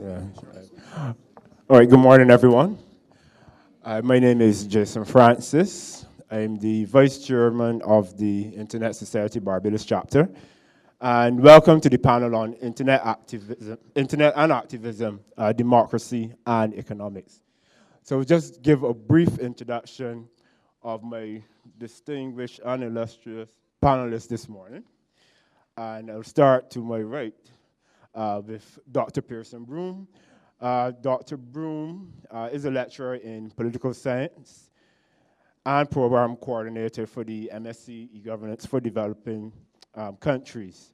All right, good morning, everyone. My name is Jason Francis. I'm the Vice Chairman of the Internet Society Barbados Chapter. And welcome to the panel on Internet and Activism, Democracy and Economics. So just give a brief introduction of my distinguished and illustrious panelists this morning. And I'll start to my right with Dr. Pearson Broom. Dr. Broom is a lecturer in political science and program coordinator for the MSc e-Governance for Developing Countries.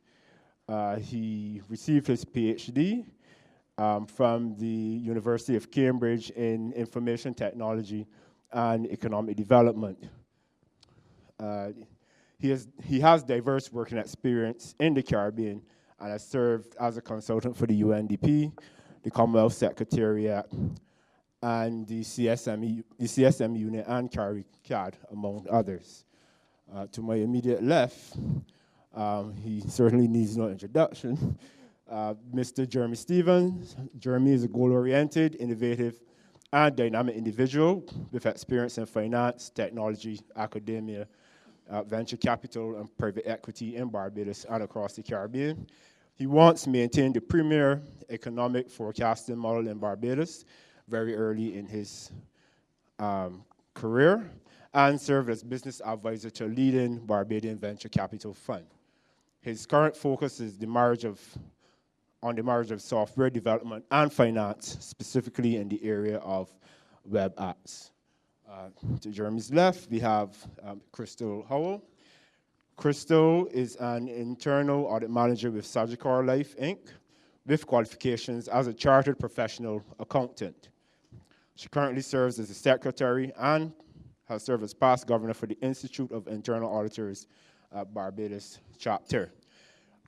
He received his PhD from the University of Cambridge in Information Technology and Economic Development. He has diverse working experience in the Caribbean and has served as a consultant for the UNDP, the Commonwealth Secretariat, and the CSM unit and CARICAD, among others. To my immediate left, he certainly needs no introduction, Mr. Jeremy Stevens. Jeremy is a goal-oriented, innovative, and dynamic individual with experience in finance, technology, academia, venture capital, and private equity in Barbados and across the Caribbean. He once maintained the premier economic forecasting model in Barbados very early in his career and served as business advisor to a leading Barbadian venture capital fund. His current focus is on the marriage of software development and finance, specifically in the area of web apps. To Jeremy's left, we have Krystle Howell. Krystle is an internal audit manager with Sagicor Life, Inc., with qualifications as a chartered professional accountant. She currently serves as a secretary and has served as past governor for the Institute of Internal Auditors at Barbados Chapter.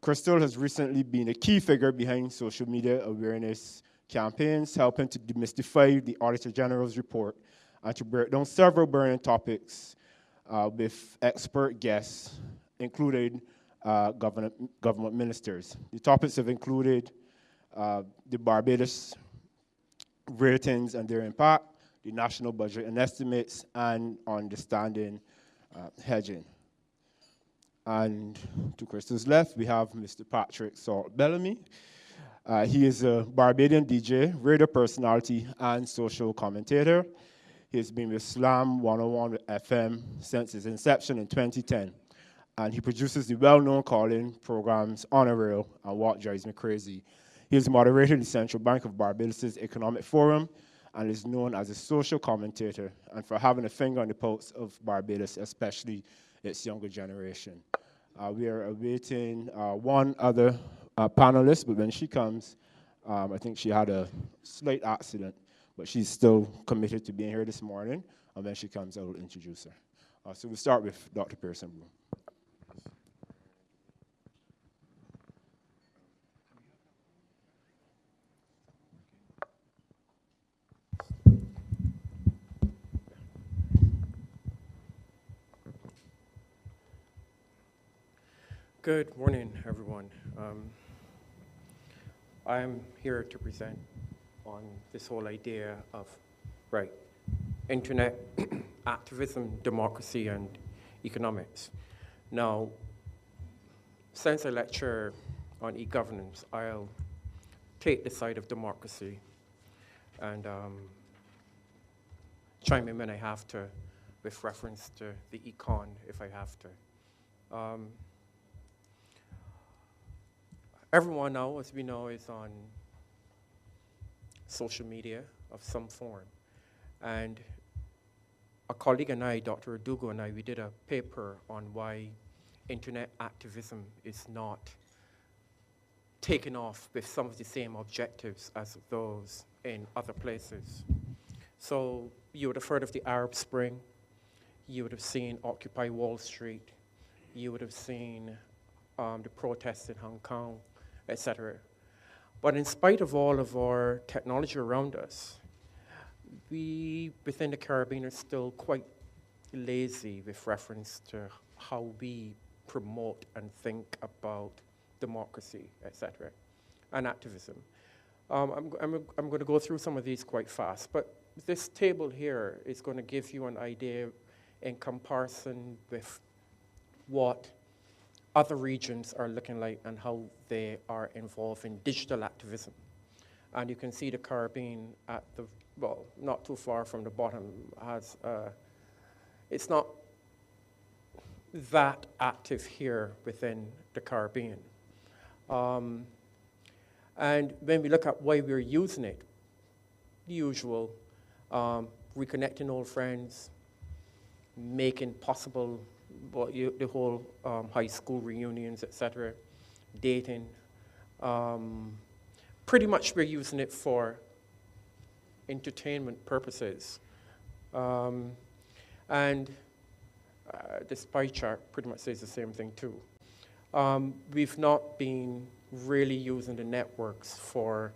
Krystle has recently been a key figure behind social media awareness campaigns, helping to demystify the Auditor General's report and to break down several burning topics with expert guests, including government ministers. The topics have included the Barbados ratings and their impact, the national budget and estimates, and understanding hedging. And to Krystle's left, we have Mr. Patrick Salt Bellamy. He is a Barbadian DJ, radio personality, and social commentator. He has been with Slam 101 FM since its inception in 2010. And he produces the well-known call-in programs On a Rail and What Drives Me Crazy. He is moderator of the Central Bank of Barbados' Economic Forum and is known as a social commentator and for having a finger on the pulse of Barbados, especially its younger generation. We are awaiting one other panelist, but when she comes, I think she had a slight accident, but she's still committed to being here this morning, and when she comes, I will introduce her. So we'll start with Dr. Pearson Broom. Good morning, everyone. I'm here to present on this whole idea of, internet, activism, democracy, and economics. Now, since I lecture on e-governance, I'll take the side of democracy and chime in when I have to with reference to the econ if I have to. Everyone now, as we know, is on social media of some form. And a colleague and I, Dr. Adugo and I, we did a paper on why internet activism is not taken off with some of the same objectives as those in other places. So you would have heard of the Arab Spring. You would have seen Occupy Wall Street. You would have seen the protests in Hong Kong, etc. But in spite of all of our technology around us, we within the Caribbean are still quite lazy with reference to how we promote and think about democracy, etc., and activism. I'm going to go through some of these quite fast, but this table here is going to give you an idea in comparison with what other regions are looking like and how they are involved in digital activism. And you can see the Caribbean at the, well, not too far from the bottom, has, it's not that active here within the Caribbean. And when we look at why we're using it, the usual, reconnecting old friends, making possible the whole high school reunions, etc., dating. Pretty much we're using it for entertainment purposes. And this pie chart pretty much says the same thing too. We've not been really using the networks for,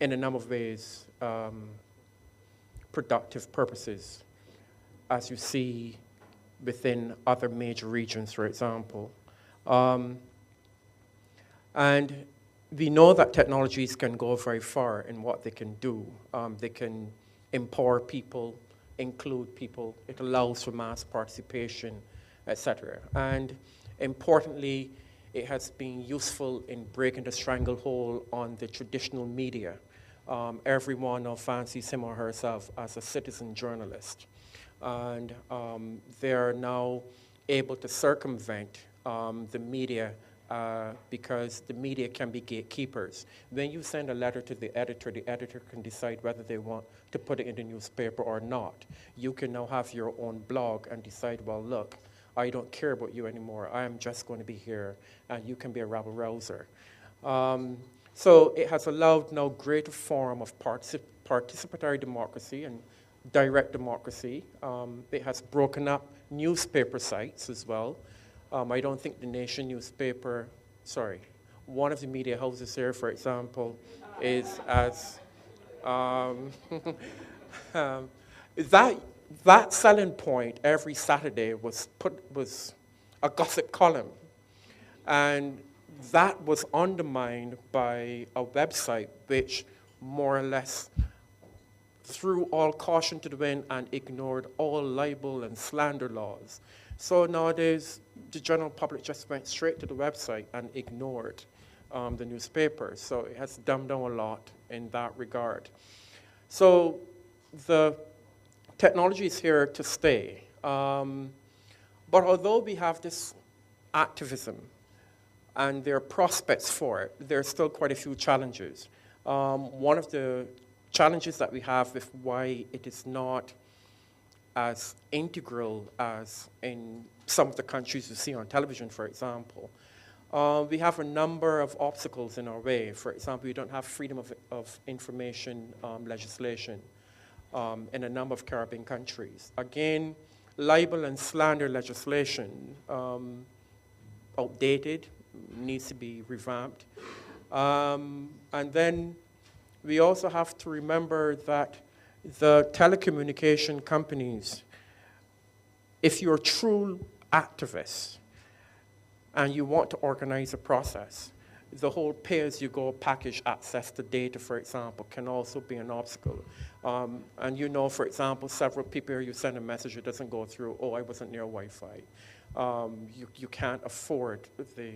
in a number of ways, productive purposes, as you see within other major regions, for example. And we know that technologies can go very far in what they can do. They can empower people, include people. It allows for mass participation, etc. And importantly, it has been useful in breaking the stranglehold on the traditional media. Everyone now fancies him or herself as a citizen journalist. And they're now able to circumvent the media because the media can be gatekeepers. When you send a letter to the editor can decide whether they want to put it in the newspaper or not. You can now have your own blog and decide, well, look, I don't care about you anymore. I am just going to be here, and you can be a rabble-rouser. So it has allowed now greater form of participatory democracy and direct democracy. It has broken up newspaper sites as well. I don't think the Nation newspaper, sorry, one of the media houses here, for example, is as, that selling point every Saturday was a gossip column. And that was undermined by a website which more or less threw all caution to the wind and ignored all libel and slander laws. So nowadays, the general public just went straight to the website and ignored the newspaper. So it has dumbed down a lot in that regard. So the technology is here to stay. But although we have this activism and there are prospects for it, there are still quite a few challenges. One of the challenges that we have with why it is not as integral as in some of the countries you see on television, for example. We have a number of obstacles in our way. For example, we don't have freedom of information legislation in a number of Caribbean countries. Again, libel and slander legislation, outdated, needs to be revamped. And then we also have to remember that the telecommunication companies, if you're a true activist and you want to organize a process, the whole pay-as-you-go package access to data, for example, can also be an obstacle. And you know, for example, several people here, you send a message, it doesn't go through, oh, I wasn't near Wi-Fi. You can't afford the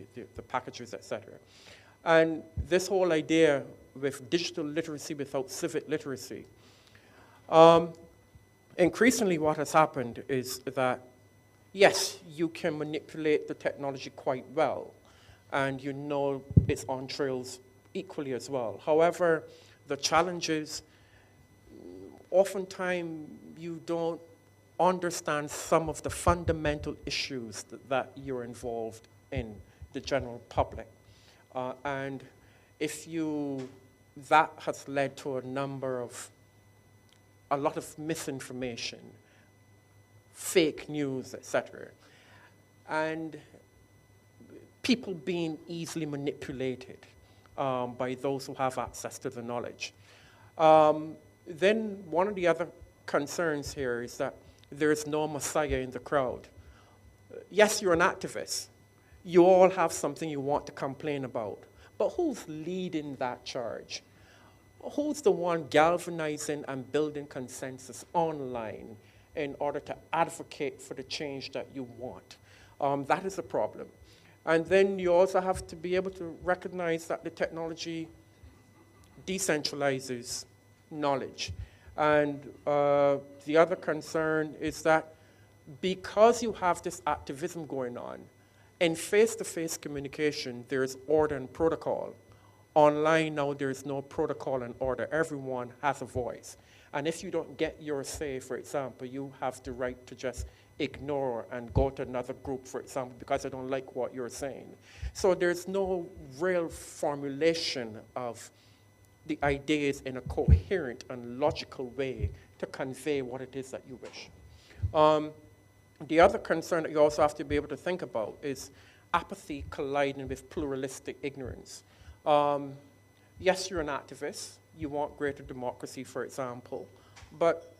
packages, etc. And this whole idea with digital literacy without civic literacy, increasingly what has happened is that, yes, you can manipulate the technology quite well, and you know its entrails equally as well. However, the challenge is, oftentimes you don't understand some of the fundamental issues that you're involved in, the general public. And if that has led to a lot of misinformation, fake news, etc. And people being easily manipulated by those who have access to the knowledge. Then one of the other concerns here is that there is no messiah in the crowd. Yes, you're an activist. You all have something you want to complain about. But who's leading that charge? Who's the one galvanizing and building consensus online in order to advocate for the change that you want? That is a problem. And then you also have to be able to recognize that the technology decentralizes knowledge. And the other concern is that because you have this activism going on, in face-to-face communication, there's order and protocol. Online now, there's no protocol and order. Everyone has a voice. And if you don't get your say, for example, you have the right to just ignore and go to another group, for example, because I don't like what you're saying. So there's no real formulation of the ideas in a coherent and logical way to convey what it is that you wish. The other concern that you also have to be able to think about is apathy colliding with pluralistic ignorance. Yes, you're an activist. You want greater democracy, for example, but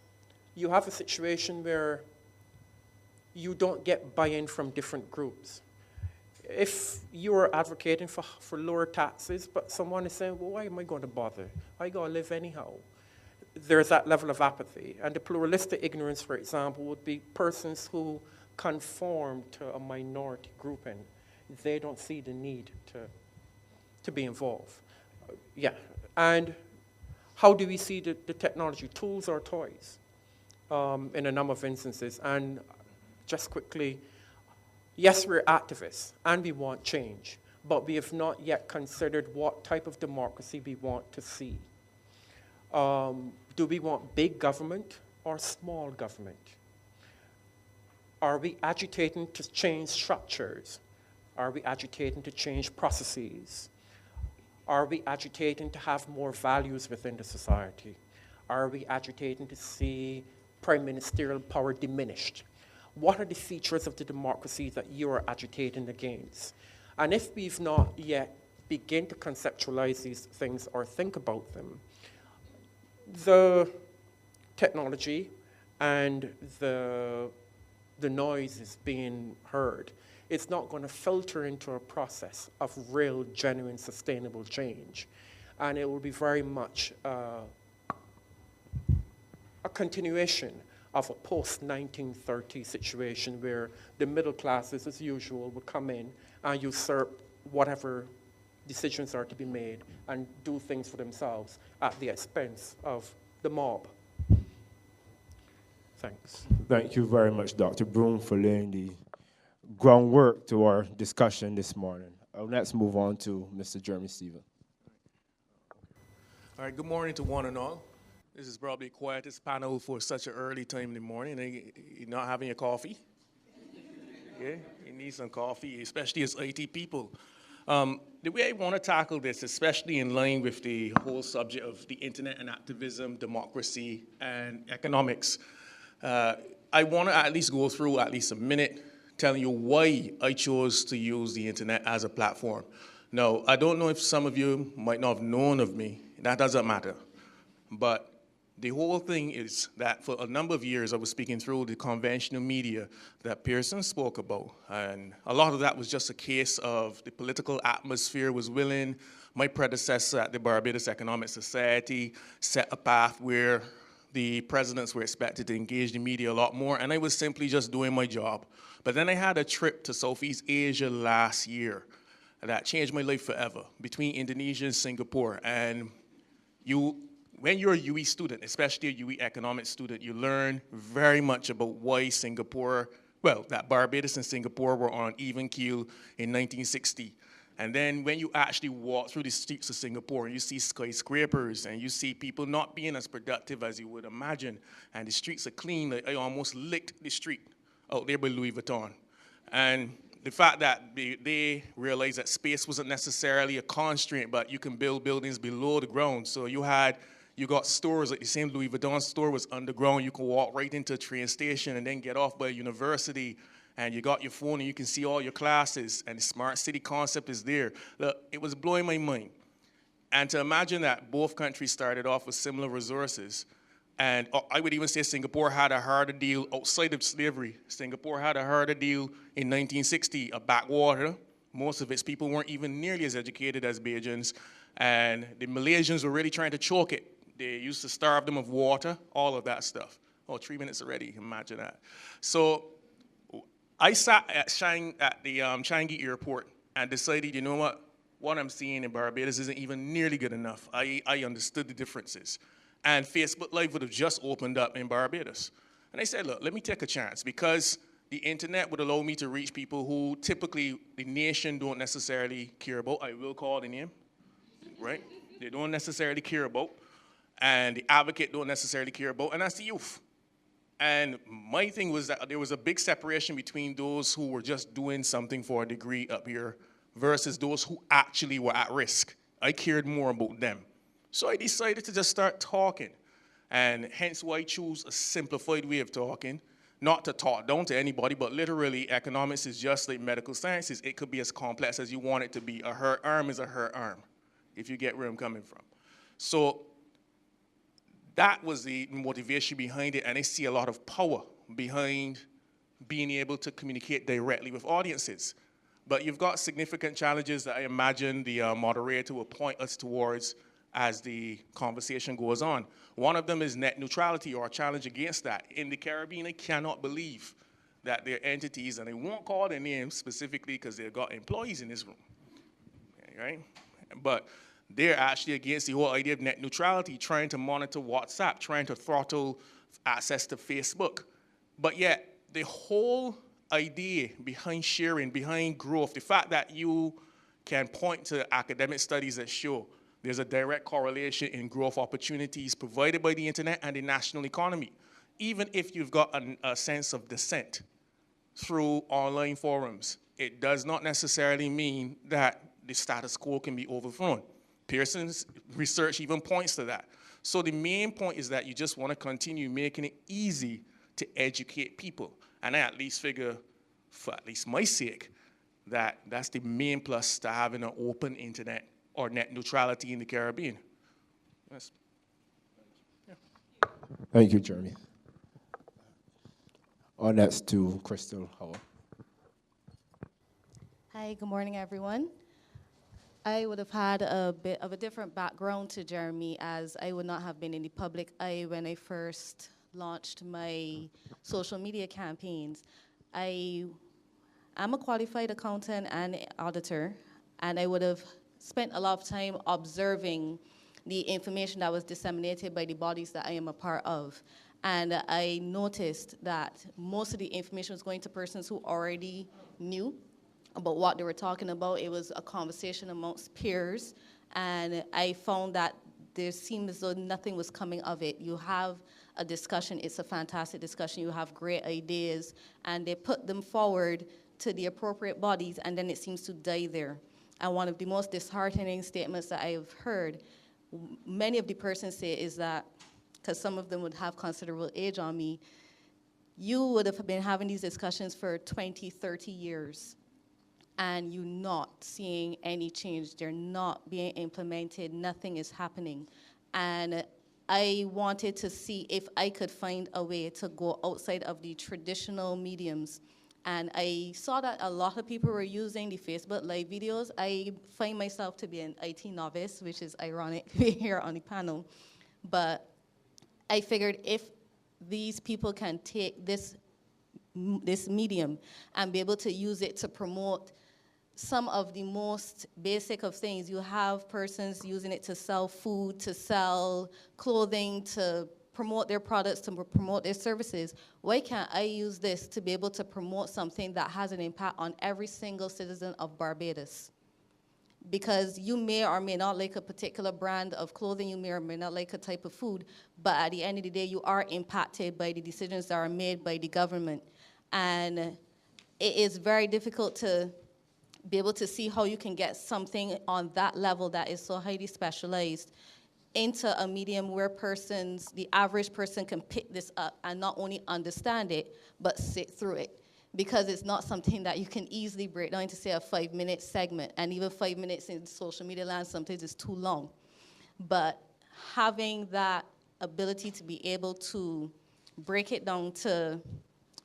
you have a situation where you don't get buy-in from different groups. If you are advocating for lower taxes, but someone is saying, well, why am I going to bother? I got to live anyhow. There's that level of apathy. And the pluralistic ignorance, for example, would be persons who conform to a minority grouping. They don't see the need to be involved. Yeah, and how do we see the technology? Tools or toys in a number of instances. And just quickly, yes, we're activists and we want change, but we have not yet considered what type of democracy we want to see. Do we want big government or small government? Are we agitating to change structures? Are we agitating to change processes? Are we agitating to have more values within the society? Are we agitating to see prime ministerial power diminished? What are the features of the democracy that you are agitating against? And if we've not yet begin to conceptualize these things or think about them, the technology and the noise is being heard. It's not going to filter into a process of real, genuine, sustainable change. And it will be very much a continuation of a post-1930 situation where the middle classes, as usual, will come in and usurp whatever decisions are to be made and do things for themselves at the expense of the mob. Thanks. Thank you very much, Dr. Broom, for laying the groundwork to our discussion this morning. I'll next move on to Mr. Jeremy Stevens. All right, good morning to one and all. This is probably the quietest panel for such an early time in the morning. You're not having your coffee? Yeah, you need some coffee, especially as IT people. The way I want to tackle this, especially in line with the whole subject of the internet and activism, democracy, and economics, I want to at least go through at least a minute telling you why I chose to use the internet as a platform. Now, I don't know if some of you might not have known of me. That doesn't matter. But the whole thing is that for a number of years, I was speaking through the conventional media that Pearson spoke about. And a lot of that was just a case of the political atmosphere was willing. My predecessor at the Barbados Economic Society set a path where the presidents were expected to engage the media a lot more, and I was simply just doing my job. But then I had a trip to Southeast Asia last year that changed my life forever, between Indonesia and Singapore. And when you're a UE student, especially a UE economics student, you learn very much about why that Barbados and Singapore were on even keel in 1960. And then when you actually walk through the streets of Singapore, you see skyscrapers and you see people not being as productive as you would imagine. And the streets are clean. Like I almost licked the street out there by Louis Vuitton. And the fact that they realized that space wasn't necessarily a constraint, but you can build buildings below the ground. So you got stores, like the same Louis Vuitton store was underground. You can walk right into a train station and then get off by a university. And you got your phone and you can see all your classes, and the smart city concept is there. Look, it was blowing my mind. And to imagine that both countries started off with similar resources, and I would even say Singapore had a harder deal outside of slavery. Singapore had a harder deal in 1960, a backwater, Most of its people weren't even nearly as educated as Bajans, and the Malaysians were really trying to choke it. They used to starve them of water, all of that stuff. Oh, 3 minutes already, imagine that. So I sat at the Changi airport and decided, you know what I'm seeing in Barbados isn't even nearly good enough. I understood the differences. And Facebook Live would have just opened up in Barbados. And I said, look, let me take a chance, because the internet would allow me to reach people who typically the nation don't necessarily care about. I will call the name, right? They don't necessarily care about. And the advocate don't necessarily care about, and that's the youth. And my thing was that there was a big separation between those who were just doing something for a degree up here versus those who actually were at risk. I cared more about them. So I decided to just start talking. And hence why I choose a simplified way of talking, not to talk down to anybody, but literally economics is just like medical sciences. It could be as complex as you want it to be. A hurt arm is a hurt arm, if you get where I'm coming from. So that was the motivation behind it, and I see a lot of power behind being able to communicate directly with audiences. But you've got significant challenges that I imagine the moderator will point us towards as the conversation goes on. One of them is net neutrality, or a challenge against that. In the Caribbean, I cannot believe that there are entities, and I won't call their names specifically because they've got employees in this room, right? But they're actually against the whole idea of net neutrality, trying to monitor WhatsApp, trying to throttle access to Facebook. But yet, the whole idea behind sharing, behind growth, the fact that you can point to academic studies that show there's a direct correlation in growth opportunities provided by the internet and the national economy, even if you've got a sense of dissent through online forums, it does not necessarily mean that the status quo can be overthrown. Pearson's research even points to that. So the main point is that you just want to continue making it easy to educate people. And I at least figure, for at least my sake, that that's the main plus to having an open internet or net neutrality in the Caribbean. Yes. Yeah. Thank you, Jeremy. On next to Krystle Howell. Hi, good morning, everyone. I would have had a bit of a different background to Jeremy, as I would not have been in the public eye when I first launched my social media campaigns. I am a qualified accountant and auditor, and I would have spent a lot of time observing the information that was disseminated by the bodies that I am a part of. And I noticed that most of the information was going to persons who already knew about what they were talking about. It was a conversation amongst peers, and I found that there seemed as though nothing was coming of it. You have a discussion, it's a fantastic discussion, you have great ideas, and they put them forward to the appropriate bodies, and then it seems to die there. And one of the most disheartening statements that I have heard, many of the persons say, is that, because some of them would have considerable age on me, you would have been having these discussions for 20, 30 years, and you're not seeing any change. They're not being implemented. Nothing is happening. And I wanted to see if I could find a way to go outside of the traditional mediums. And I saw that a lot of people were using the Facebook Live videos. I find myself to be an IT novice, which is ironic here on the panel. But I figured if these people can take this medium and be able to use it to promote some of the most basic of things. You have persons using it to sell food, to sell clothing, to promote their products, to promote their services. Why can't I use this to be able to promote something that has an impact on every single citizen of Barbados? Because you may or may not like a particular brand of clothing, you may or may not like a type of food, but at the end of the day, you are impacted by the decisions that are made by the government. And it is very difficult to be able to see how you can get something on that level that is so highly specialized into a medium where the average person can pick this up and not only understand it, but sit through it. Because it's not something that you can easily break down into, say, a 5-minute segment. And even 5 minutes in social media land sometimes is too long. But having that ability to be able to break it down to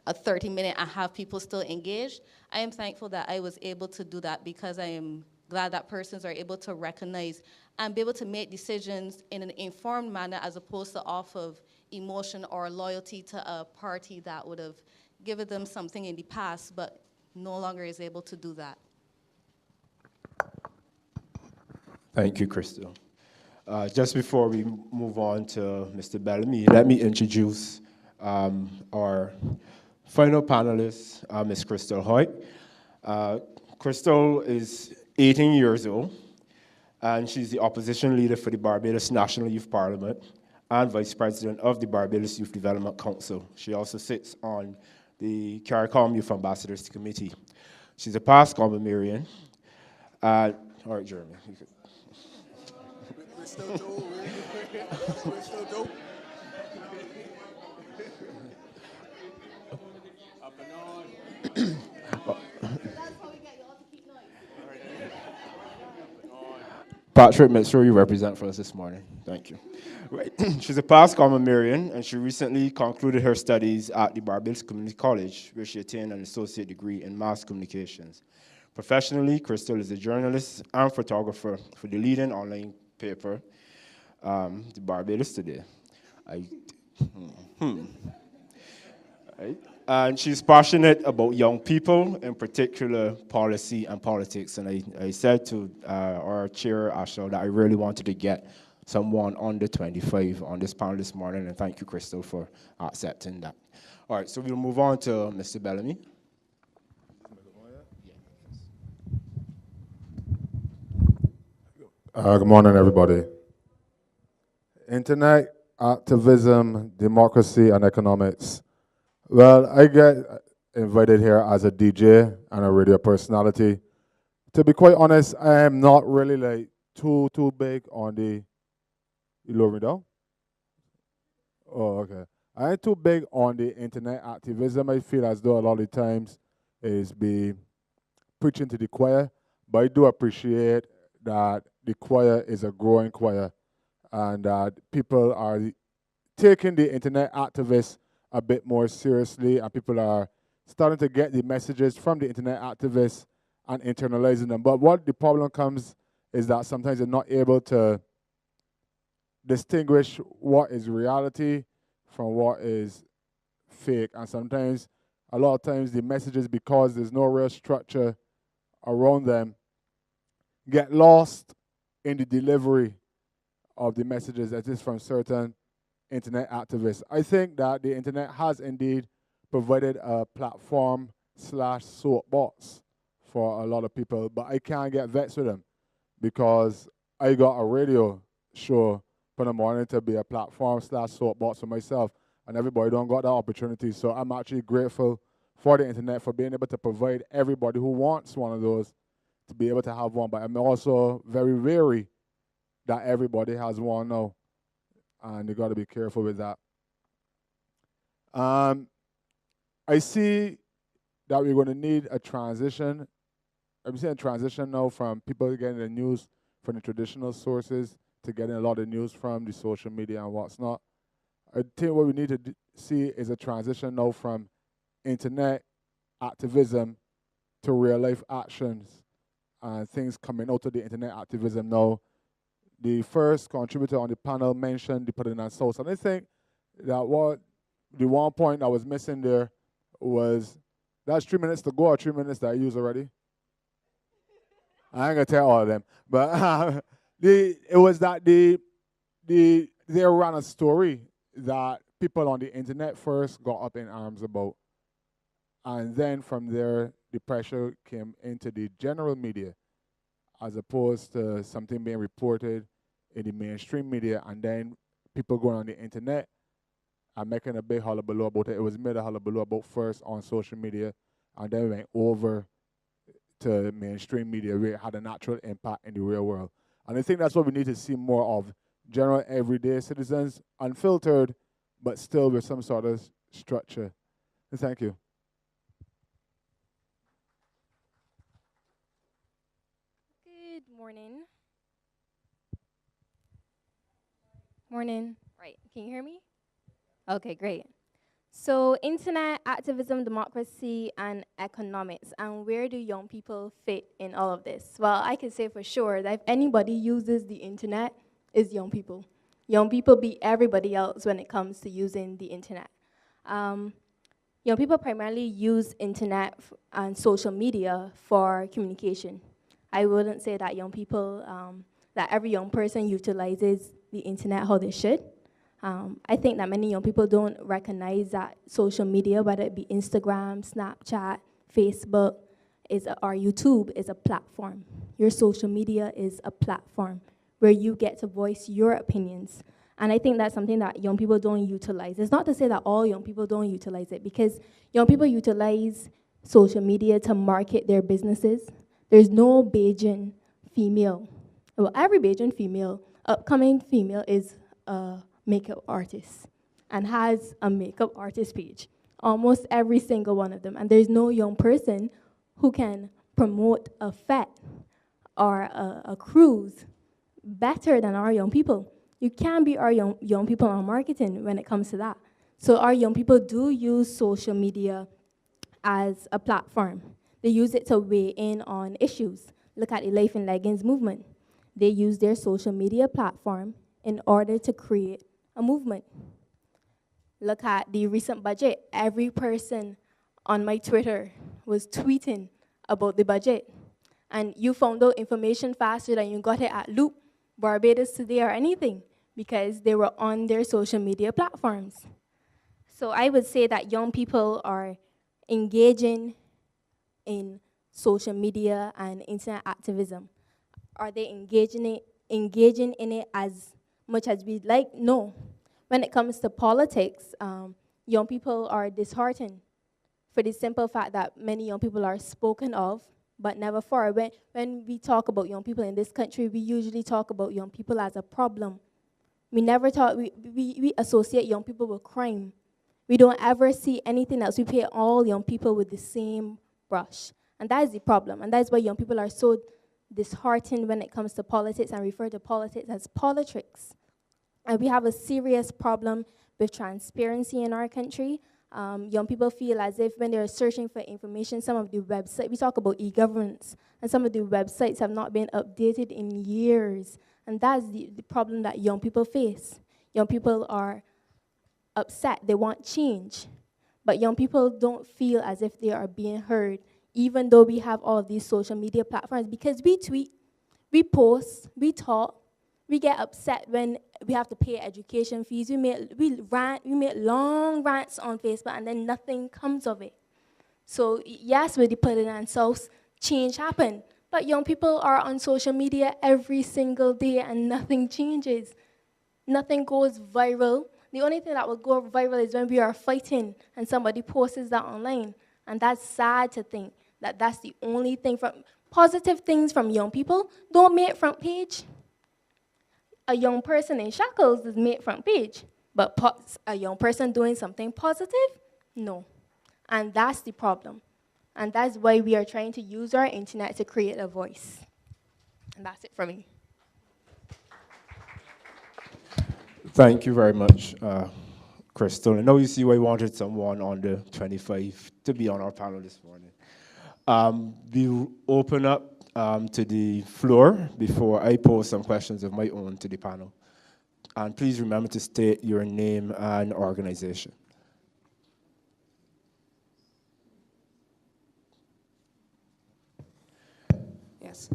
a 30-minute and have people still engaged. I am thankful that I was able to do that because I am glad that persons are able to recognize and be able to make decisions in an informed manner as opposed to off of emotion or loyalty to a party that would have given them something in the past but no longer is able to do that. Thank you, Krystle. Just before we move on to Mr. Bellamy, let me introduce our final panelist, Ms. Krystle Hoyt. Krystle is 18 years old, and she's the opposition leader for the Barbados National Youth Parliament and vice president of the Barbados Youth Development Council. She also sits on the CARICOM Youth Ambassadors Committee. She's a past Commonwealthian. All right, Jeremy. We're still dope. We're still dope. Up and on. Patrick, make sure you represent for us this morning. Thank you. Right. She's a past Commonwealthian, and she recently concluded her studies at the Barbados Community College, where she attained an associate degree in mass communications. Professionally, Krystle is a journalist and photographer for the leading online paper, the Barbados Today. Right. And she's passionate about young people, in particular policy and politics. And I said to our chair, Ashell, that I really wanted to get someone under 25 on this panel this morning, and thank you, Krystle, for accepting that. All right, so we'll move on to Mr. Bellamy. Good morning, everybody. Internet, activism, democracy, and economics. Well, I get invited here as a DJ and a radio personality. To be quite honest, I am not really like too big on the. You lower me down? Oh, okay. I ain't too big on the internet activism. I feel as though a lot of times is be preaching to the choir, but I do appreciate that the choir is a growing choir and that people are taking the internet activists a bit more seriously, and people are starting to get the messages from the internet activists and internalizing them. But what the problem comes is that sometimes they're not able to distinguish what is reality from what is fake. And sometimes, a lot of times, the messages, because there's no real structure around them, get lost in the delivery of the messages that is from certain internet activists. I think that the internet has indeed provided a platform / soapbox for a lot of people, but I can't get vexed with them because I got a radio show for the morning to be a platform / soapbox for myself, and everybody don't got that opportunity. So I'm actually grateful for the internet for being able to provide everybody who wants one of those to be able to have one, but I'm also very wary that everybody has one now, and you got to be careful with that. I see that we're going to need a transition. I'm seeing a transition now from people getting the news from the traditional sources to getting a lot of news from the social media and what's not. I think what we need to see is a transition now from internet activism to real life actions and things coming out of the internet activism now. The first contributor on the panel mentioned the Putting South, and I think that what the one point that was missing there was that's 3 minutes to go or 3 minutes that I used already. I ain't gonna tell all of them, but it was that they ran a story that people on the internet first got up in arms about, and then from there the pressure came into the general media, as opposed to something being reported in the mainstream media, and then people going on the internet and making a big hullabaloo about it. It was made a hullabaloo about first on social media, and then went over to mainstream media where it had a natural impact in the real world. And I think that's what we need to see more of. General everyday citizens, unfiltered, but still with some sort of structure. Thank you. Good morning. Morning. Right. Can you hear me? Okay, great. So, internet, activism, democracy, and economics. And where do young people fit in all of this? Well, I can say for sure that if anybody uses the internet, it's young people. Young people beat everybody else when it comes to using the internet. Young people primarily use internet and social media for communication. I wouldn't say that young people, that every young person utilizes the internet how they should. I think that many young people don't recognize that social media, whether it be Instagram, Snapchat, Facebook, or YouTube, is a platform. Your social media is a platform where you get to voice your opinions. And I think that's something that young people don't utilize. It's not to say that all young people don't utilize it, because young people utilize social media to market their businesses. There's no Bajan female. Well, every Bajan female, upcoming female, is a makeup artist and has a makeup artist page. Almost every single one of them. And there's no young person who can promote a fete or a cruise better than our young people. You can't beat our young people on marketing when it comes to that. So our young people do use social media as a platform. They use it to weigh in on issues. Look at the Life in Leggings movement. They use their social media platform in order to create a movement. Look at the recent budget. Every person on my Twitter was tweeting about the budget. And you found out information faster than you got it at Loop, Barbados Today, or anything, because they were on their social media platforms. So I would say that young people are engaging in social media and internet activism. Are they engaging in it as much as we'd like? No. When it comes to politics, young people are disheartened for the simple fact that many young people are spoken of, but never for. When we talk about young people in this country, we usually talk about young people as a problem. We never talk, we associate young people with crime. We don't ever see anything else. We paint all young people with the same brush. And that is the problem. And that is why young people are so disheartened when it comes to politics and refer to politics as politics. And we have a serious problem with transparency in our country. Young people feel as if when they're searching for information, some of the websites, we talk about e-governance, and some of the websites have not been updated in years. And that's the problem that young people face. Young people are upset, they want change. But young people don't feel as if they are being heard, even though we have all of these social media platforms, because we tweet, we post, we talk, we get upset when we have to pay education fees. We make long rants on Facebook, and then nothing comes of it. So yes, with the putting and south, change happened. But young people are on social media every single day, and nothing changes. Nothing goes viral. The only thing that will go viral is when we are fighting and somebody posts that online. And that's sad to think that that's the only thing from positive things from young people don't make front page. A young person in shackles is made front page, but a young person doing something positive, no. And that's the problem. And that's why we are trying to use our internet to create a voice. And that's it for me. Thank you very much, Krystle. I know you see why we wanted someone under 25 to be on our panel this morning. We'll open up to the floor before I pose some questions of my own to the panel. And please remember to state your name and organization. Yes.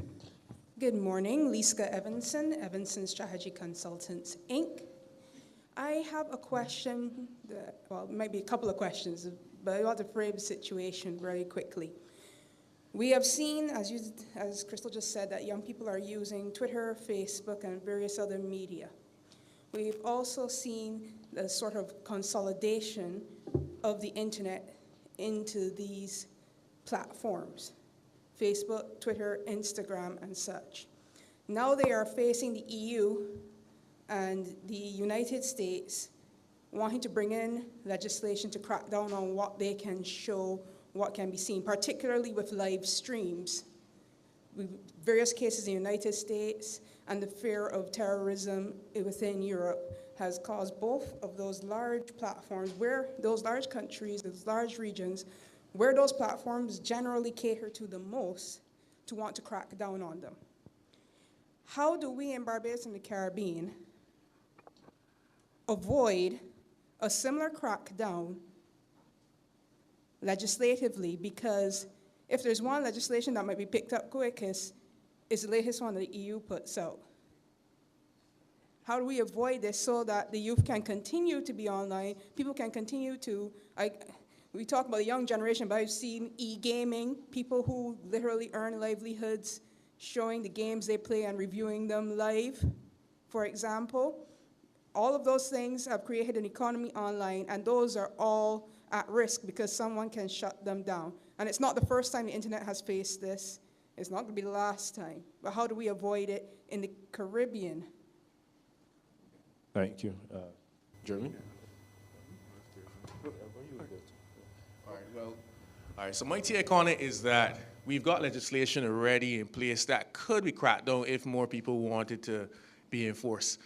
Good morning, Liska Evanson, Evanson Strategy Consultants, Inc. I have a question, well, maybe a couple of questions, but I want to frame the situation very quickly. We have seen, as Krystle just said, that young people are using Twitter, Facebook, and various other media. We've also seen the sort of consolidation of the internet into these platforms, Facebook, Twitter, Instagram, and such. Now they are facing the EU and the United States wanting to bring in legislation to crack down on what they can show, what can be seen, particularly with live streams. Various cases in the United States, and the fear of terrorism within Europe has caused both of those large platforms, where those large countries, those large regions, where those platforms generally cater to the most, to want to crack down on them. How do we in Barbados and the Caribbean avoid a similar crackdown legislatively? Because if there's one legislation that might be picked up quickest, it's the latest one that the EU puts out. How do we avoid this so that the youth can continue to be online, people can continue to, we talk about the young generation, but I've seen e-gaming, people who literally earn livelihoods showing the games they play and reviewing them live, for example. All of those things have created an economy online, and those are all at risk because someone can shut them down. And it's not the first time the internet has faced this. It's not going to be the last time. But how do we avoid it in the Caribbean? Thank you. Jeremy? All right, so my take on it is that we've got legislation already in place that could be cracked down if more people wanted to be enforced.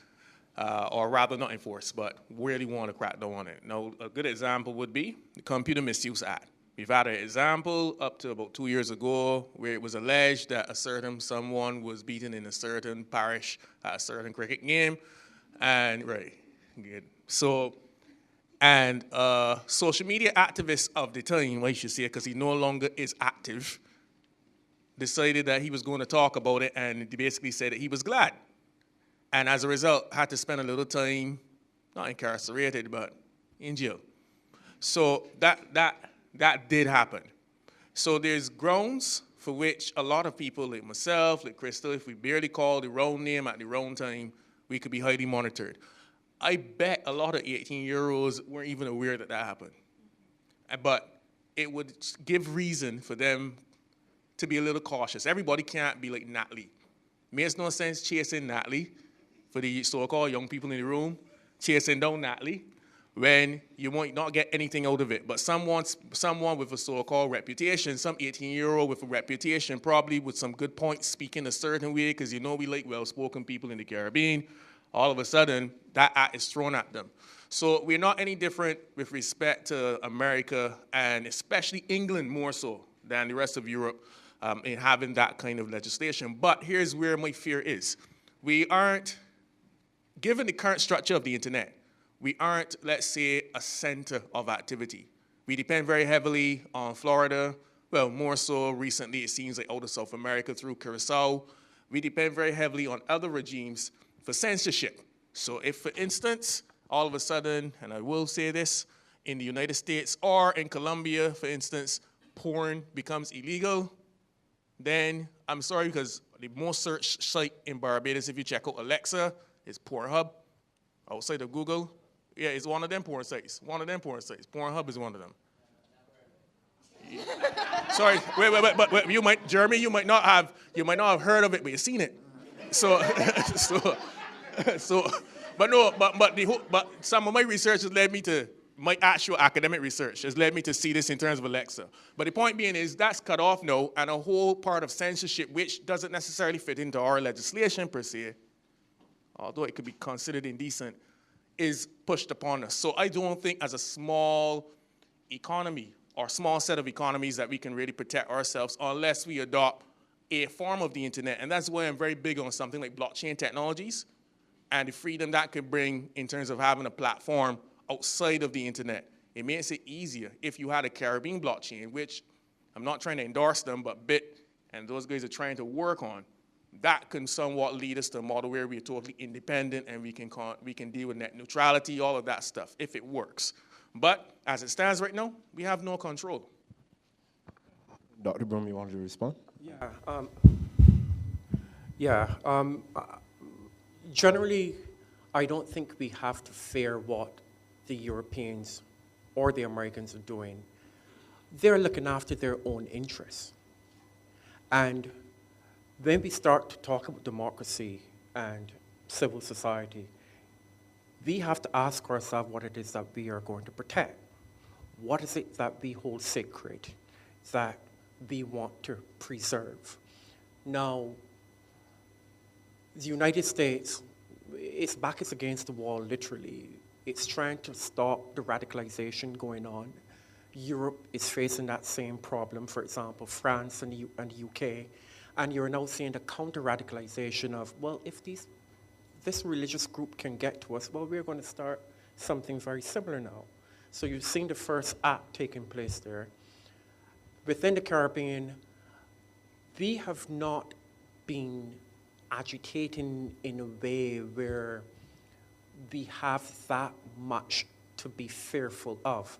Or rather not enforced, but really want to crack down on it. Now, a good example would be the Computer Misuse Act. We've had an example up to about 2 years ago where it was alleged that someone was beaten in a certain parish at a certain cricket game, and right, good. So, and social media activist of the time, I should say, because he no longer is active, decided that he was going to talk about it, and basically said that he was glad. And as a result, had to spend a little time, not incarcerated, but in jail. So that did happen. So there's grounds for which a lot of people, like myself, like Krystle, if we barely call the wrong name at the wrong time, we could be highly monitored. I bet a lot of 18-year-olds weren't even aware that that happened. But it would give reason for them to be a little cautious. Everybody can't be like Natalie. Makes no sense chasing Natalie. For the so-called young people in the room, chasing down Natalie, when you might not get anything out of it. But someone with a so-called reputation, some 18-year-old with a reputation, probably with some good points, speaking a certain way, because you know we like well-spoken people in the Caribbean, all of a sudden, that act is thrown at them. So we're not any different with respect to America, and especially England more so than the rest of Europe in having that kind of legislation. But here's where my fear is. We aren't, given the current structure of the internet, we aren't, let's say, a center of activity. We depend very heavily on Florida. Well, more so recently, it seems like out of South America through Curacao. We depend very heavily on other regimes for censorship. So if, for instance, all of a sudden, and I will say this, in the United States or in Colombia, for instance, porn becomes illegal, then I'm sorry, because the most searched site in Barbados, if you check out Alexa, is Pornhub, outside of Google. Yeah, it's one of them porn sites. One of them porn sites. Pornhub is one of them. Sorry, wait, you might, Jeremy, you might not have heard of it, but you've seen it. So, but some of my research has led me to, my actual academic research has led me to see this in terms of Alexa. But the point being is that's cut off now, and a whole part of censorship, which doesn't necessarily fit into our legislation per se, although it could be considered indecent, is pushed upon us. So I don't think as a small economy or small set of economies that we can really protect ourselves unless we adopt a form of the internet. And that's why I'm very big on something like blockchain technologies and the freedom that could bring in terms of having a platform outside of the internet. It makes it easier if you had a Caribbean blockchain, which I'm not trying to endorse them, but BIT and those guys are trying to work on. That can somewhat lead us to a model where we're totally independent and we can deal with net neutrality, all of that stuff, if it works. But as it stands right now, we have no control. Dr. Broom, you wanted to respond? Generally, I don't think we have to fear what the Europeans or the Americans are doing. They're looking after their own interests. And when we start to talk about democracy and civil society, we have to ask ourselves what it is that we are going to protect. What is it that we hold sacred, that we want to preserve? Now, the United States, its back is against the wall, literally. It's trying to stop the radicalization going on. Europe is facing that same problem, for example, France and the UK. And you're now seeing the counter-radicalization of, well, if this religious group can get to us, well, we're going to start something very similar now. So you've seen the first act taking place there. Within the Caribbean, we have not been agitating in a way where we have that much to be fearful of.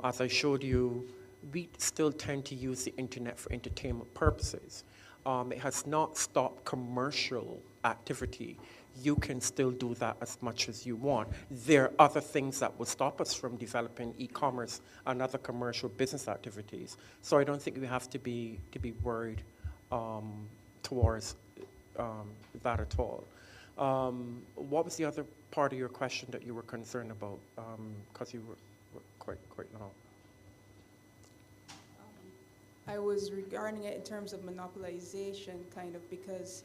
As I showed you, we still tend to use the internet for entertainment purposes. It has not stopped commercial activity. You can still do that as much as you want. There are other things that will stop us from developing e-commerce and other commercial business activities. So I don't think we have to be worried towards that at all. What was the other part of your question that you were concerned about? Because you were quite long. I was regarding it in terms of monopolization, kind of, because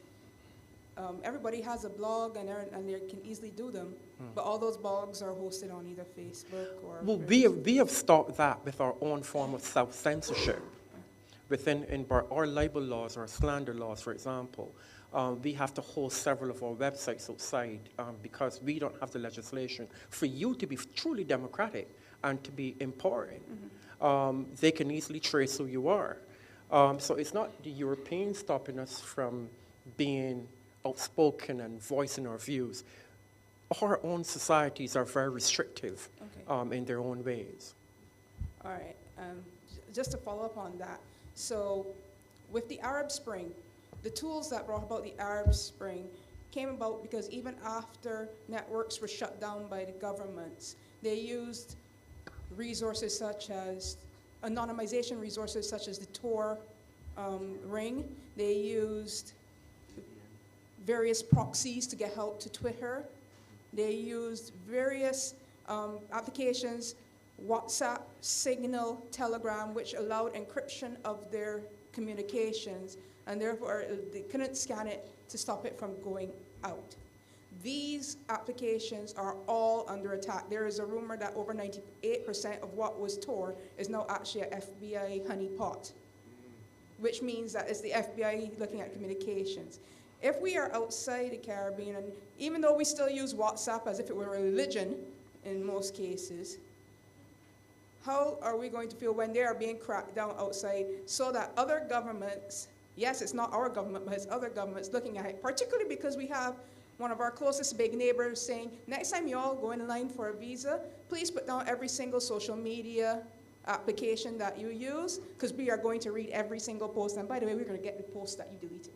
everybody has a blog and they can easily do them, but all those blogs are hosted on either Facebook or... Well, we have stopped that with our own form of self-censorship. Within our libel laws or slander laws, for example, we have to host several of our websites outside because we don't have the legislation. For you to be truly democratic and to be important, they can easily trace who you are. So it's not the Europeans stopping us from being outspoken and voicing our views. Our own societies are very restrictive in their own ways. All right. Just to follow up on that, so with the Arab Spring, the tools that brought about the Arab Spring came about because even after networks were shut down by the governments, they used resources such as anonymization resources such as the Tor ring. They used various proxies to get help to Twitter. They used various applications, WhatsApp, Signal, Telegram, which allowed encryption of their communications, and therefore they couldn't scan it to stop it from going out. These applications are all under attack. There is a rumor that over 98% of what was Tor is now actually an FBI honeypot, which means that it's the FBI looking at communications. If we are outside the Caribbean, and even though we still use WhatsApp as if it were a religion in most cases, how are we going to feel when they are being cracked down outside so that other governments, yes, it's not our government, but it's other governments looking at it, particularly because we have one of our closest big neighbors saying, next time you all go in line for a visa, please put down every single social media application that you use, because we are going to read every single post. And by the way, we're going to get the post that you deleted.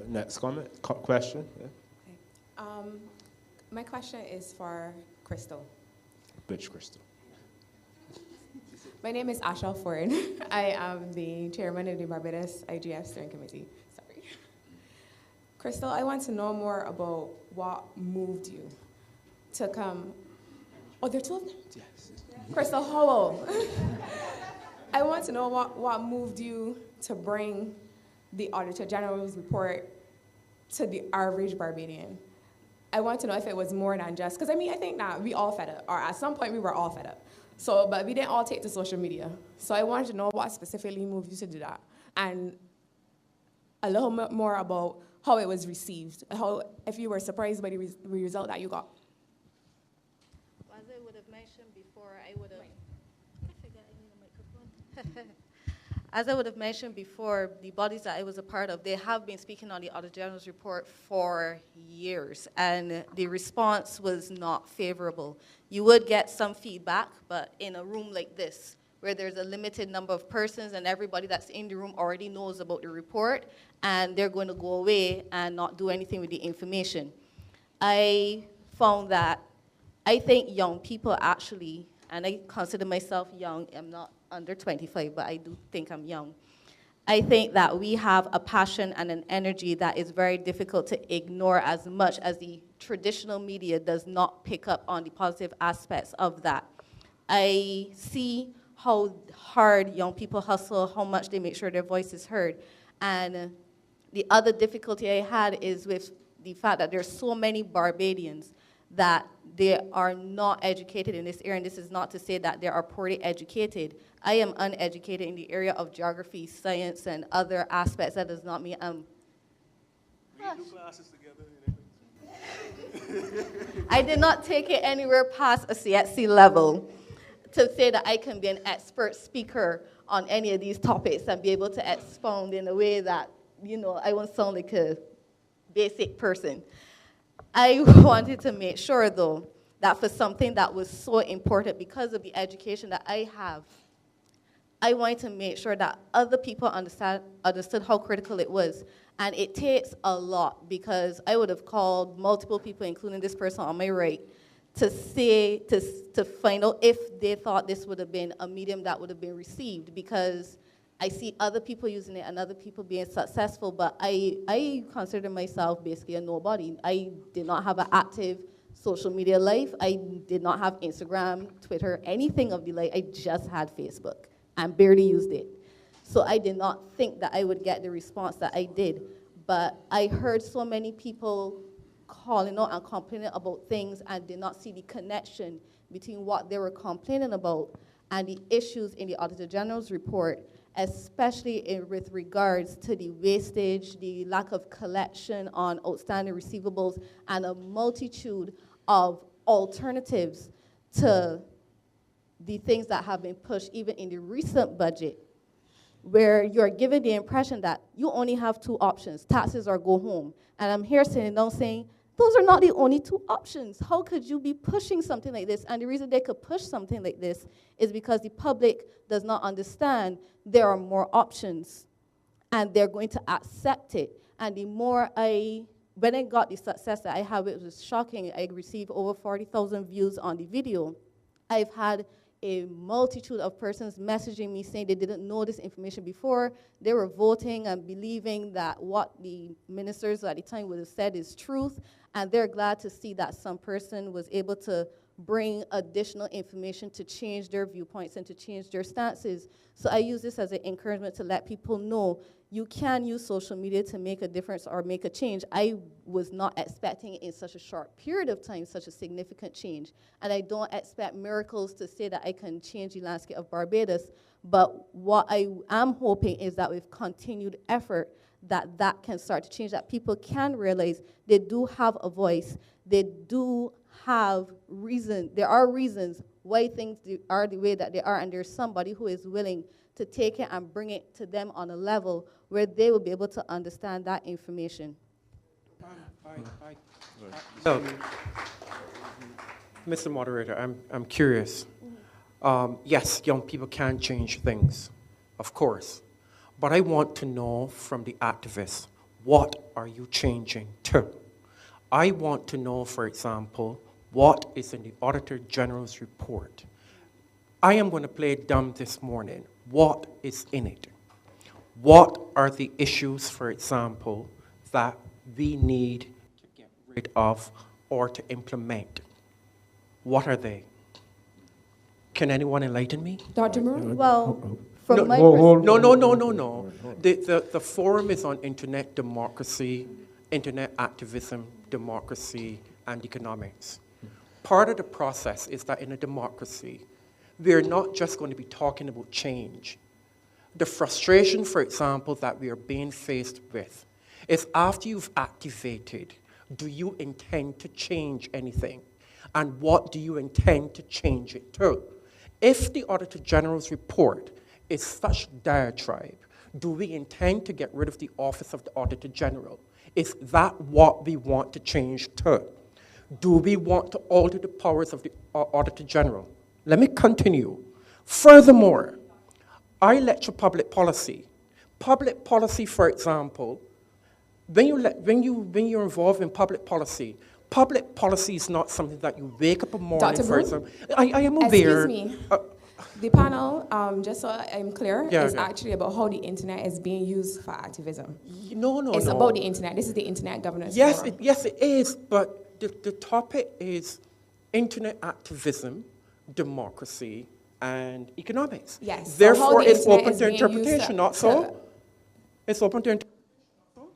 Next comment, question? Yeah. Okay. My question is for Krystle. Which Krystle? My name is Ashell Forde. I am the chairman of the Barbados IGF Steering Committee. Sorry. Krystle, I want to know more about what moved you to come. Oh, there are two of them? Yes. Krystle Howell. I want to know what moved you to bring the Auditor General's report to the average Barbadian. I want to know if it was more than just, because I think that we all fed up, or at some point we were all fed up. So, but we didn't all take to social media. So I wanted to know what specifically moved you to do that, and a little bit more about how it was received, if you were surprised by the result that you got. As I would have mentioned before, I would have... I forgot I need a microphone. As I would have mentioned before, the bodies that I was a part of, they have been speaking on the Auditor General's report for years, and the response was not favorable. You would get some feedback, but in a room like this, where there's a limited number of persons and everybody that's in the room already knows about the report, and they're going to go away and not do anything with the information. I found that I think young people actually, and I consider myself young, I'm not under 25, but I do think I'm young. I think that we have a passion and an energy that is very difficult to ignore, as much as the traditional media does not pick up on the positive aspects of that. I see how hard young people hustle, how much they make sure their voice is heard. And the other difficulty I had is with the fact that there's so many Barbadians that they are not educated in this area, and this is not to say that they are poorly educated. I am uneducated in the area of geography, science, and other aspects. That does not mean I'm... We do classes together. I did not take it anywhere past a CSC level to say that I can be an expert speaker on any of these topics and be able to expound in a way that, I won't sound like a basic person. I wanted to make sure, though, that for something that was so important because of the education that I have, I wanted to make sure that other people understood how critical it was. And it takes a lot because I would have called multiple people, including this person on my right, to find out if they thought this would have been a medium that would have been received, because I see other people using it and other people being successful, but I consider myself basically a nobody. I did not have an active social media life. I did not have Instagram, Twitter, anything of the like. I just had Facebook and barely used it. So I did not think that I would get the response that I did. But I heard so many people calling out and complaining about things and did not see the connection between what they were complaining about and the issues in the Auditor General's report, especially with regards to the wastage, the lack of collection on outstanding receivables, and a multitude of alternatives to the things that have been pushed even in the recent budget, where you're given the impression that you only have two options, taxes or go home. And I'm here sitting down saying, those are not the only two options. How could you be pushing something like this? And the reason they could push something like this is because the public does not understand there are more options, and they're going to accept it. And the more when I got the success that I have, it was shocking. I received over 40,000 views on the video. I've had a multitude of persons messaging me saying they didn't know this information before. They were voting and believing that what the ministers at the time would have said is truth, and they're glad to see that some person was able to bring additional information to change their viewpoints and to change their stances. So I use this as an encouragement to let people know you can use social media to make a difference or make a change. I was not expecting in such a short period of time such a significant change. And I don't expect miracles to say that I can change the landscape of Barbados. But what I am hoping is that with continued effort, that can start to change, that people can realize they do have a voice, they do have reason. There are reasons why things are the way that they are, and there's somebody who is willing to take it and bring it to them on a level where they will be able to understand that information. So, Mr. Moderator, I'm curious. Yes, young people can change things, of course. But I want to know from the activists, what are you changing to? I want to know, for example, what is in the Auditor General's report. I am going to play dumb this morning. What is in it? What are the issues, for example, that we need to get rid of or to implement? What are they? Can anyone enlighten me? Dr. Moore? Well, from my No. The forum is on internet democracy, internet activism, democracy, and economics. Part of the process is that in a democracy, we're not just going to be talking about change. The frustration, for example, that we are being faced with is after you've activated, do you intend to change anything? And what do you intend to change it to? If the Auditor General's report is such diatribe, do we intend to get rid of the office of the Auditor General? Is that what we want to change to? Do we want to alter the powers of the Auditor General? Let me continue. Furthermore, I lecture public policy. Public policy, for example, when you're involved in public policy is not something that you wake up a morning, Dr. for example. I am aware. Excuse me. The panel, just so I'm clear, is actually about how the internet is being used for activism. No. It's about the internet. This is the Internet Governance Yes, Forum. yes, it is, but the topic is internet activism, democracy, and economics. Yes. So Therefore, how the it's internet open is to being used interpretation, not so? It's open to interpretation.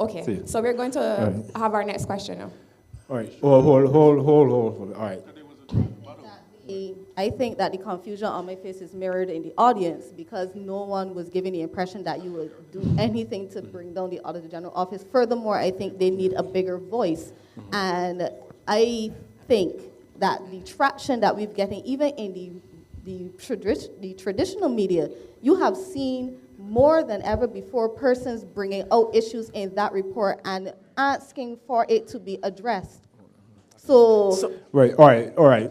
Okay, so we're going to have our next question now. All right. Hold. All right. I think that the confusion on my face is mirrored in the audience because no one was giving the impression that you would do anything to bring down the Auditor General office. Furthermore, I think they need a bigger voice. And I think that the traction that we're getting, even in the traditional media, you have seen more than ever before persons bringing out issues in that report and asking for it to be addressed. So right, all right.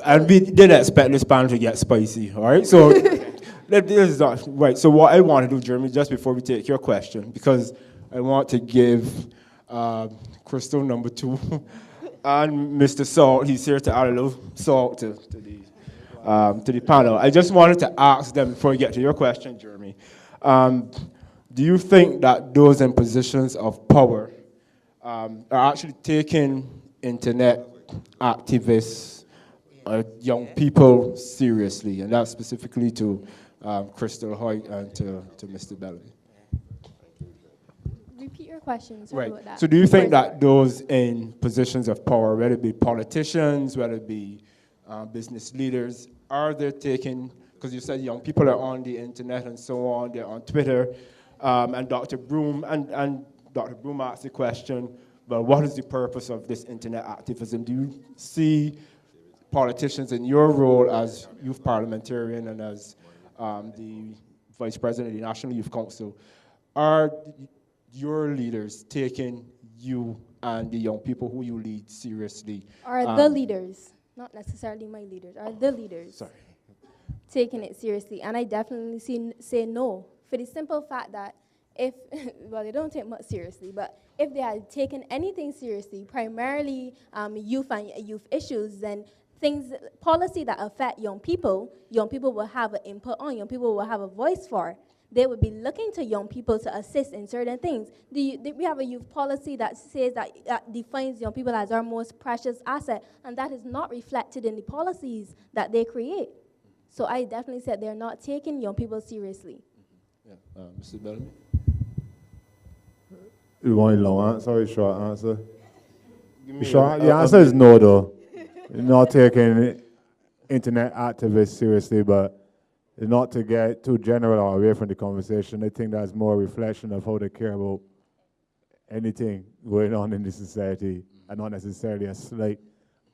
And we did expect this panel to get spicy, all right? So, this is not, right, so what I want to do, Jeremy, just before we take your question, because I want to give Krystle number 2 and Mr. Salt, he's here to add a little salt to the panel. I just wanted to ask them, before we get to your question, Jeremy, do you think that those in positions of power are actually taking internet activists, young people seriously, and that's specifically to Krystle Hoyt and to Mr. Bellamy? Repeat your question. Right. About that. So do you think that those in positions of power, whether it be politicians, whether it be business leaders, are they taking, because you said young people are on the internet and so on, they're on Twitter, and Dr. Broom asked the question, but what is the purpose of this internet activism? Do you see politicians in your role as youth parliamentarian and as the vice president of the National Youth Council, are your leaders taking you and the young people who you lead seriously? Are the leaders, not necessarily my leaders, are the leaders taking it seriously? And I definitely say no, for the simple fact that if, well, they don't take much seriously, but if they had taken anything seriously, primarily youth and youth issues, then policy that affect young people will have an input on, young people will have a voice for. They would be looking to young people to assist in certain things. We have a youth policy that says that defines young people as our most precious asset, and that is not reflected in the policies that they create. So I definitely said they're not taking young people seriously. Yeah. Mr. Bellamy? You want a long answer or a short answer? The answer is no, though. You're not taking internet activists seriously, but not to get too general or away from the conversation. I think that's more a reflection of how they care about anything going on in the society and not necessarily a slight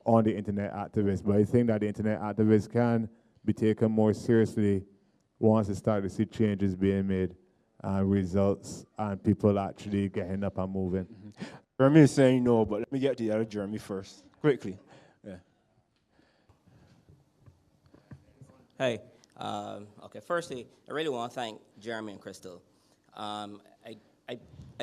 on the internet activists. But I think that the internet activists can be taken more seriously once they start to see changes being made and results and people actually getting up and moving. Mm-hmm. Jeremy is saying no, but let me get to the other Jeremy first, quickly. Yeah. Hey, okay, firstly, I really want to thank Jeremy and Krystle. I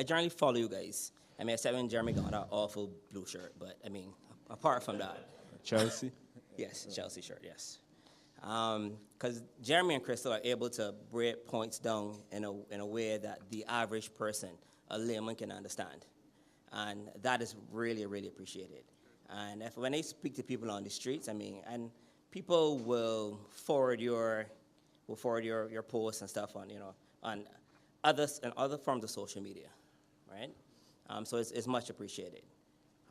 generally follow you guys. I mean, except when Jeremy got that awful blue shirt, but I mean, apart from that. Chelsea? Yes, Chelsea shirt, yes. Because Jeremy and Krystle are able to break points down in a way that the average person, a layman, can understand. And that is really, really appreciated. And when I speak to people on the streets, I mean, and people will forward your posts and stuff on other forms of social media, right? So it's much appreciated.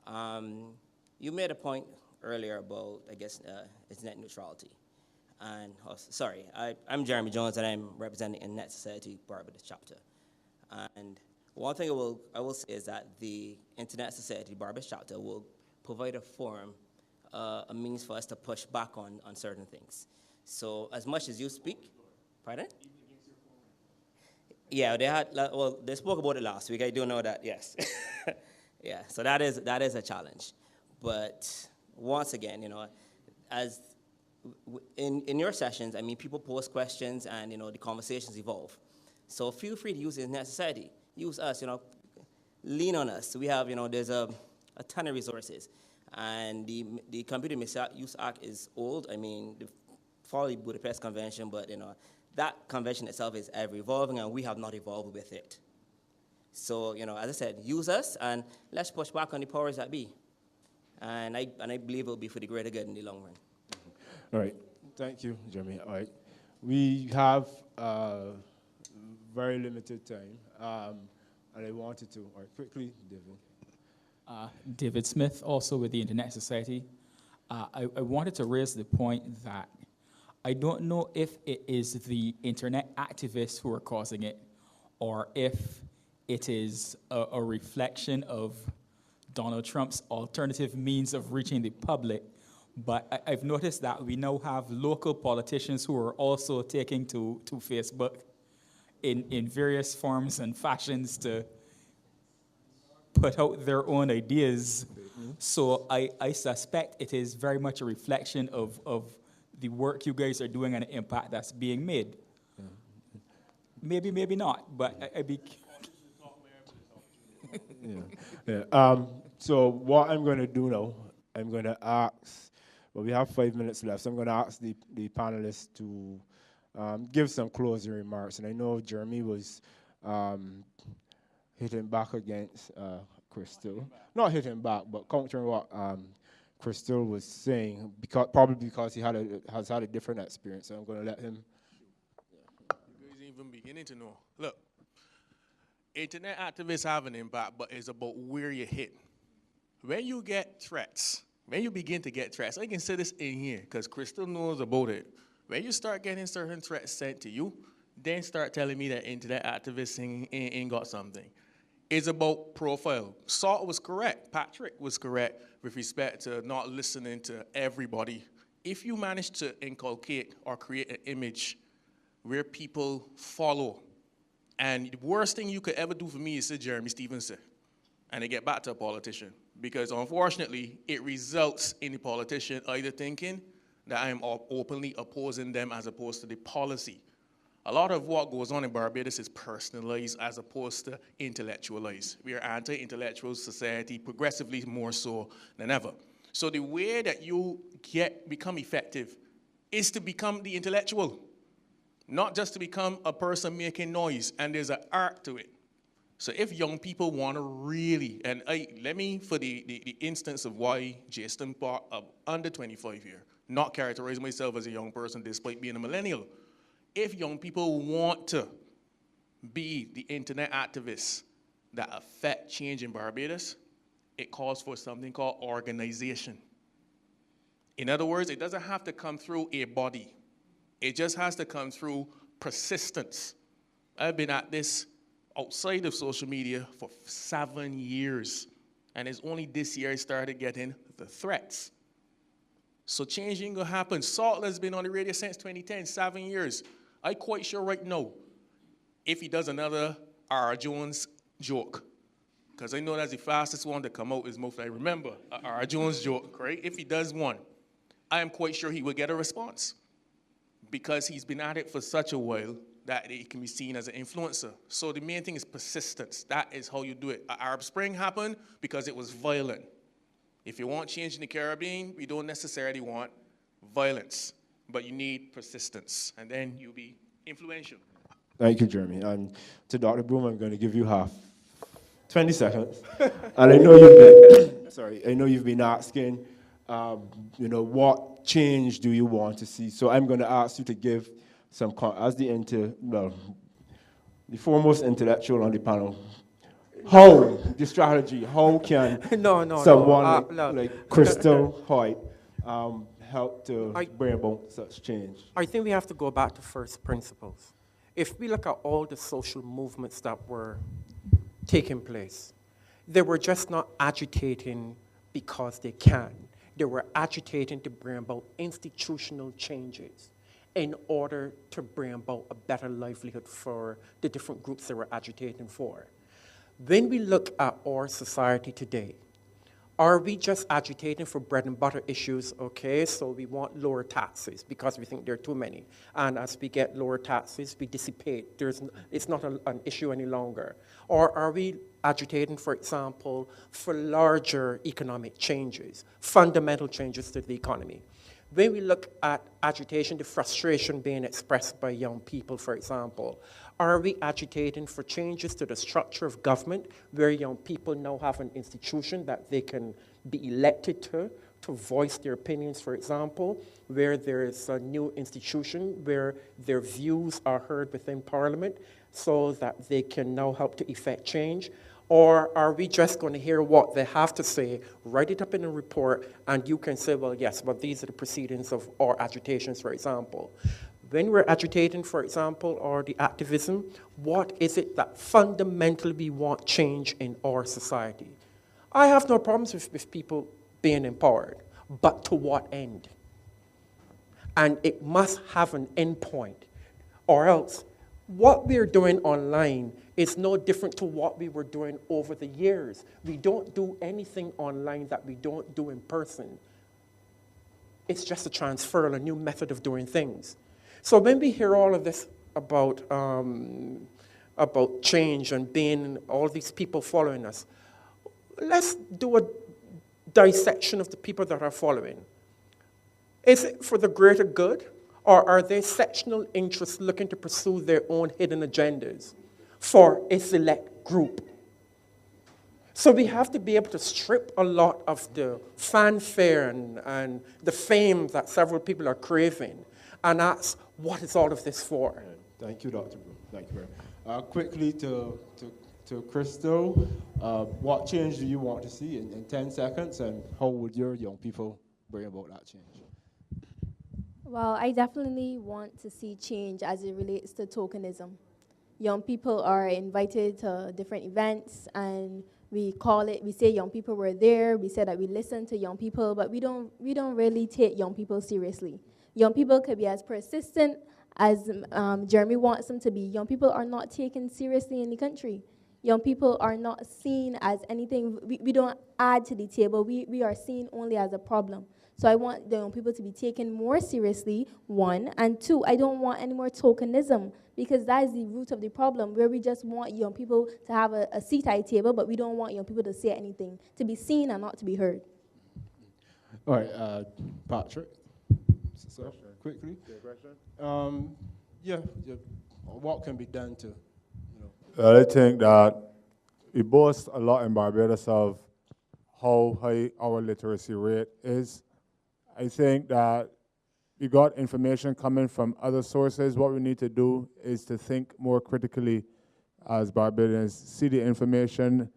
You made a point earlier about, I guess, it's net neutrality. And, I'm Jeremy Jones, and I'm representing in Net Society Barbados chapter. And one thing I will say is that the Internet Society Barbados chapter will provide a forum, a means for us to push back on certain things. So as much as you speak, pardon? Yeah, they spoke about it last week. I do know that, yes. Yeah, so that is a challenge. But once again, as in your sessions, I mean, people post questions and, the conversations evolve. So feel free to use the Internet Society. Use us, lean on us. We have, there's a ton of resources. And the Computer Misuse Act is old. I mean, follow the Budapest Convention, but, that convention itself is ever evolving, and we have not evolved with it. So, as I said, use us, and let's push back on the powers that be. And I believe it will be for the greater good in the long run. All right. Thank you, Jeremy. All right. We have very limited time, and I wanted to, all right, quickly, David. David Smith, also with the Internet Society. I wanted to raise the point that I don't know if it is the internet activists who are causing it, or if it is a reflection of Donald Trump's alternative means of reaching the public. But I've noticed that we now have local politicians who are also taking to Facebook in various forms and fashions to put out their own ideas. So I suspect it is very much a reflection of the work you guys are doing and the impact that's being made. Maybe, maybe not, but I'd be... So what I'm going to do now, I'm going to ask, well, we have 5 minutes left, so I'm going to ask the panelists to give some closing remarks. And I know Jeremy was hitting back against Krystle. Not hitting back, but countering what Krystle was saying, probably because he has had a different experience. So I'm going to let him. You guys even beginning to know. Look, internet activists have an impact, but it's about where you hit. When you get threats, when you begin to get threats, I can say this in here because Krystle knows about it. When you start getting certain threats sent to you, then start telling me that internet activists ain't got something. It's about profile. Salt was correct. Patrick was correct with respect to not listening to everybody. If you manage to inculcate or create an image where people follow, and the worst thing you could ever do for me is say Jeremy Stevenson and they get back to a politician. Because unfortunately, it results in the politician either thinking that I am openly opposing them as opposed to the policy. A lot of what goes on in Barbados is personalized as opposed to intellectualized. We are an anti-intellectual society, progressively more so than ever. So the way that you become effective is to become the intellectual, not just to become a person making noise, and there's an art to it. So if young people want to really, and let me, for the instance of why Jason brought up under 25 here, not characterize myself as a young person despite being a millennial. If young people want to be the internet activists that affect change in Barbados, it calls for something called organization. In other words, it doesn't have to come through a body. It just has to come through persistence. I've been at this outside of social media for 7 years, and it's only this year I started getting the threats. So change ain't gonna happen. Salt has been on the radio since 2010, 7 years. I'm quite sure right now, if he does another R. Jones joke, because I know that's the fastest one to come out is most I remember, a R. Jones joke, right? If he does one, I am quite sure he will get a response because he's been at it for such a while that it can be seen as an influencer. So the main thing is persistence. That is how you do it. Arab Spring happened because it was violent. If you want change in the Caribbean, we don't necessarily want violence, but you need persistence, and then you'll be influential. Thank you, Jeremy. And to Dr. Broom, I'm going to give you 20 seconds. And I know you've been asking, what change do you want to see? So I'm going to ask you to give some, as the foremost intellectual on the panel, how the strategy, how can someone like Krystle Hoyt help to bring about such change? I think we have to go back to first principles. If we look at all the social movements that were taking place, they were just not agitating because they can. They were agitating to bring about institutional changes in order to bring about a better livelihood for the different groups they were agitating for. When we look at our society today, are we just agitating for bread and butter issues? Okay, so we want lower taxes because we think there are too many. And as we get lower taxes, we dissipate. It's not an issue any longer. Or are we agitating, for example, for larger economic changes, fundamental changes to the economy? When we look at agitation, the frustration being expressed by young people, for example, are we agitating for changes to the structure of government where young people now have an institution that they can be elected to to voice their opinions, for example, where there is a new institution where their views are heard within Parliament so that they can now help to effect change? Or are we just going to hear what they have to say, write it up in a report, and you can say, well, yes, but these are the proceedings of our agitations, for example. When we're agitating, for example, or the activism, what is it that fundamentally we want change in our society? I have no problems with people being empowered, but to what end? And it must have an end point, or else what we're doing online is no different to what we were doing over the years. We don't do anything online that we don't do in person. It's just a transfer, a new method of doing things. So when we hear all of this about change and being all these people following us, let's do a dissection of the people that are following. Is it for the greater good, or are they sectional interests looking to pursue their own hidden agendas for a select group? So we have to be able to strip a lot of the fanfare and the fame that several people are craving and ask, what is all of this for? Thank you, Dr. Broom. Thank you very much. Quickly to Krystle, what change do you want to see in 10 seconds, and how would your young people bring about that change? Well, I definitely want to see change as it relates to tokenism. Young people are invited to different events, and we say young people were there, we say that we listen to young people, but we don't really take young people seriously. Young people could be as persistent as Jeremy wants them to be. Young people are not taken seriously in the country. Young people are not seen as anything. We don't add to the table. We are seen only as a problem. So I want the young people to be taken more seriously, one. And two, I don't want any more tokenism, because that is the root of the problem, where we just want young people to have a seat at a table, but we don't want young people to say anything, to be seen and not to be heard. All right, Patrick. So, quickly. What can be done to, I think that we boast a lot in Barbados of how high our literacy rate is. I think that we got information coming from other sources. What we need to do is to think more critically as Barbadians, see the information,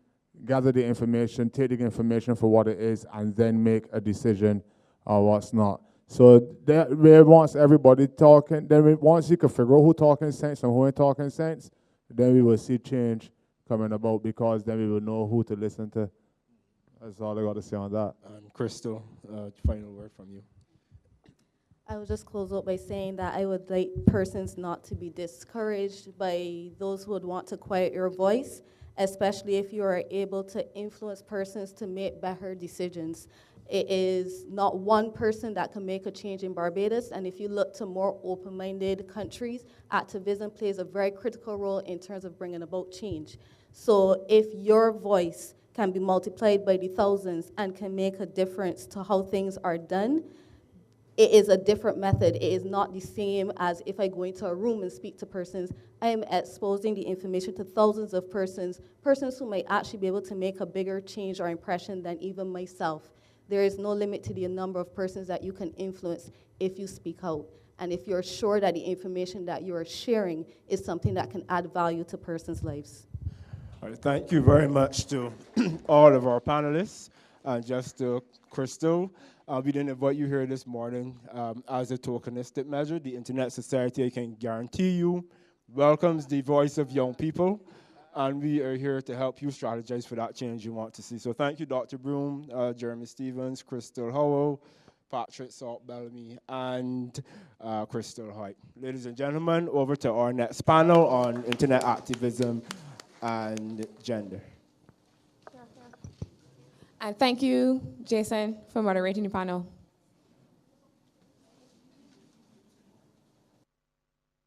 gather the information, take the information for what it is, and then make a decision on what's not. So once everybody talking, then once you can figure out who talking sense and who ain't talking sense, then we will see change coming about, because then we will know who to listen to. That's all I got to say on that. And Krystle, final word from you. I will just close out by saying that I would like persons not to be discouraged by those who would want to quiet your voice, especially if you are able to influence persons to make better decisions. It is not one person that can make a change in Barbados, and if you look to more open-minded countries, activism plays a very critical role in terms of bringing about change. So if your voice can be multiplied by the thousands and can make a difference to how things are done, it is a different method. It is not the same as if I go into a room and speak to persons. I am exposing the information to thousands of persons who might actually be able to make a bigger change or impression than even myself. There is no limit to the number of persons that you can influence if you speak out, and if you're sure that the information that you're sharing is something that can add value to persons' lives. All right, thank you very much to all of our panelists, and just to Krystle. We didn't invite you here this morning as a tokenistic measure. The Internet Society, I can guarantee you, welcomes the voice of young people, and we are here to help you strategize for that change you want to see. So thank you, Dr. Broom, Jeremy Stevens, Krystle Howell, Patrick Salt Bellamy, and Krystle Hoyt. Ladies and gentlemen, over to our next panel on Internet activism and gender. And thank you, Jason, for moderating the panel.